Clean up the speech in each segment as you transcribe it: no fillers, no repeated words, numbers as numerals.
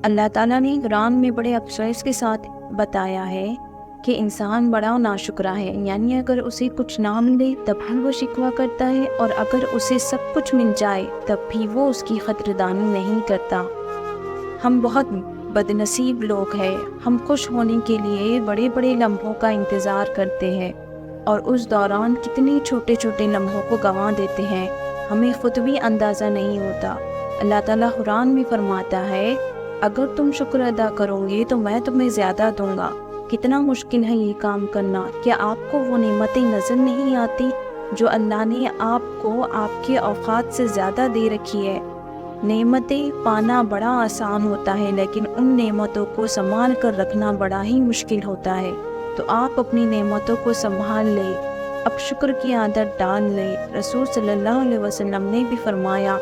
اللہ تعالیٰ نے قرآن میں بڑے افسوس کے ساتھ بتایا ہے کہ انسان بڑا ناشکرا ہے، یعنی اگر اسے کچھ نہ ملے تب بھی وہ شکوہ کرتا ہے، اور اگر اسے سب کچھ مل جائے تب بھی وہ اس کی قدردانی نہیں کرتا۔ ہم بہت بد نصیب لوگ ہیں، ہم خوش ہونے کے لیے بڑے بڑے لمحوں کا انتظار کرتے ہیں اور اس دوران کتنے چھوٹے چھوٹے لمحوں کو گنوا دیتے ہیں، ہمیں خود بھی اندازہ نہیں ہوتا۔ اللہ تعالیٰ قرآن میں فرماتا ہے اگر تم شکر ادا کرو گے تو میں تمہیں زیادہ دوں گا۔ کتنا مشکل ہے یہ کام کرنا۔ کیا آپ کو وہ نعمتیں نظر نہیں آتی جو اللہ نے آپ کو آپ کے اوقات سے زیادہ دے رکھی ہے؟ نعمتیں پانا بڑا آسان ہوتا ہے، لیکن ان نعمتوں کو سنبھال کر رکھنا بڑا ہی مشکل ہوتا ہے۔ تو آپ اپنی نعمتوں کو سنبھال لیں، اب شکر کی عادت ڈال لیں۔ رسول صلی اللہ علیہ وسلم نے بھی فرمایا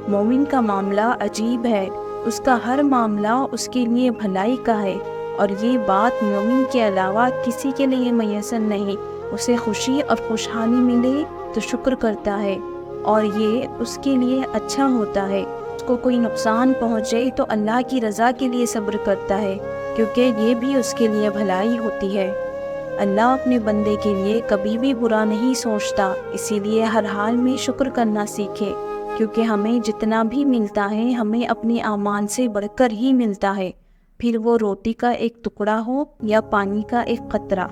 مومن کا معاملہ عجیب ہے، اس کا ہر معاملہ اس کے لیے بھلائی کا ہے، اور یہ بات مومن کے علاوہ کسی کے لیے میسر نہیں۔ اسے خوشی اور خوشحالی ملے تو شکر کرتا ہے اور یہ اس کے لیے اچھا ہوتا ہے، اس کو کوئی نقصان پہنچے تو اللہ کی رضا کے لیے صبر کرتا ہے، کیونکہ یہ بھی اس کے لیے بھلائی ہوتی ہے۔ اللہ اپنے بندے کے لیے کبھی بھی برا نہیں سوچتا، اسی لیے ہر حال میں شکر کرنا سیکھے، کیونکہ ہمیں جتنا بھی ملتا ہے ہمیں اپنے اعمال سے بڑھ کر ہی ملتا ہے، پھر وہ روٹی کا ایک ٹکڑا ہو یا پانی کا ایک قطرہ۔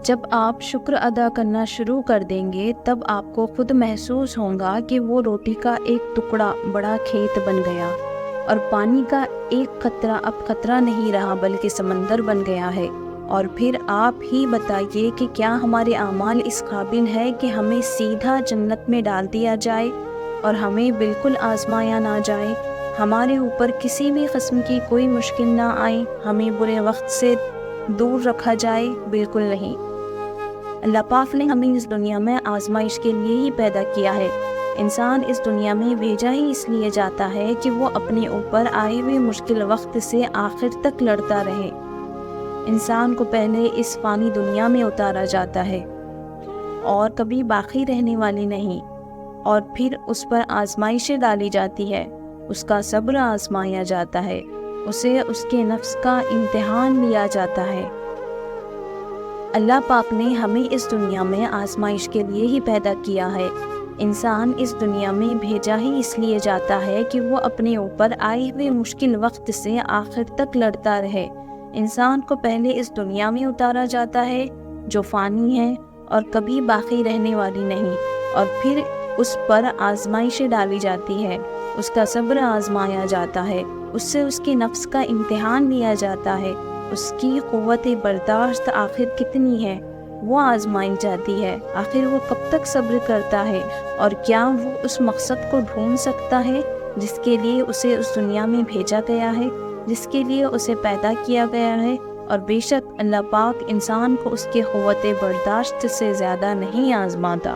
جب آپ شکر ادا کرنا شروع کر دیں گے تب آپ کو خود محسوس ہوگا کہ وہ روٹی کا ایک ٹکڑا بڑا کھیت بن گیا، اور پانی کا ایک قطرہ اب قطرہ نہیں رہا بلکہ سمندر بن گیا ہے۔ اور پھر آپ ہی بتائیے کہ کیا ہمارے اعمال اس قابل ہے کہ ہمیں سیدھا جنت میں ڈال دیا جائے اور ہمیں بالکل آزمایا نہ جائے، ہمارے اوپر کسی بھی قسم کی کوئی مشکل نہ آئے، ہمیں برے وقت سے دور رکھا جائے؟ بالکل نہیں۔ اللہ پاک نے ہمیں اس دنیا میں آزمائش کے لیے ہی پیدا کیا ہے۔ انسان اس دنیا میں بھیجا ہی اس لیے جاتا ہے کہ وہ اپنے اوپر آئے ہوئے مشکل وقت سے آخر تک لڑتا رہے۔ انسان کو پہلے اس فانی دنیا میں اتارا جاتا ہے اور کبھی باقی رہنے والی نہیں، اور پھر اس پر آزمائشیں ڈالی جاتی ہے، اس کا صبر آزمایا جاتا ہے، اسے اس کے نفس کا امتحان لیا جاتا ہے۔ اللہ پاک نے ہمیں اس دنیا میں آزمائش کے لیے ہی پیدا کیا ہے۔ انسان اس دنیا میں بھیجا ہی اس لیے جاتا ہے کہ وہ اپنے اوپر آئے ہوئے مشکل وقت سے آخر تک لڑتا رہے۔ انسان کو پہلے اس دنیا میں اتارا جاتا ہے جو فانی ہے اور کبھی باقی رہنے والی نہیں، اور پھر اس پر آزمائشیں ڈالی جاتی ہے، اس کا صبر آزمایا جاتا ہے، اس سے اس کے نفس کا امتحان لیا جاتا ہے، اس کی قوت برداشت آخر کتنی ہے وہ آزمائی جاتی ہے، آخر وہ کب تک صبر کرتا ہے، اور کیا وہ اس مقصد کو ڈھونڈ سکتا ہے جس کے لیے اسے اس دنیا میں بھیجا گیا ہے، جس کے لیے اسے پیدا کیا گیا ہے۔ اور بے شک اللہ پاک انسان کو اس کے قوت برداشت سے زیادہ نہیں آزماتا۔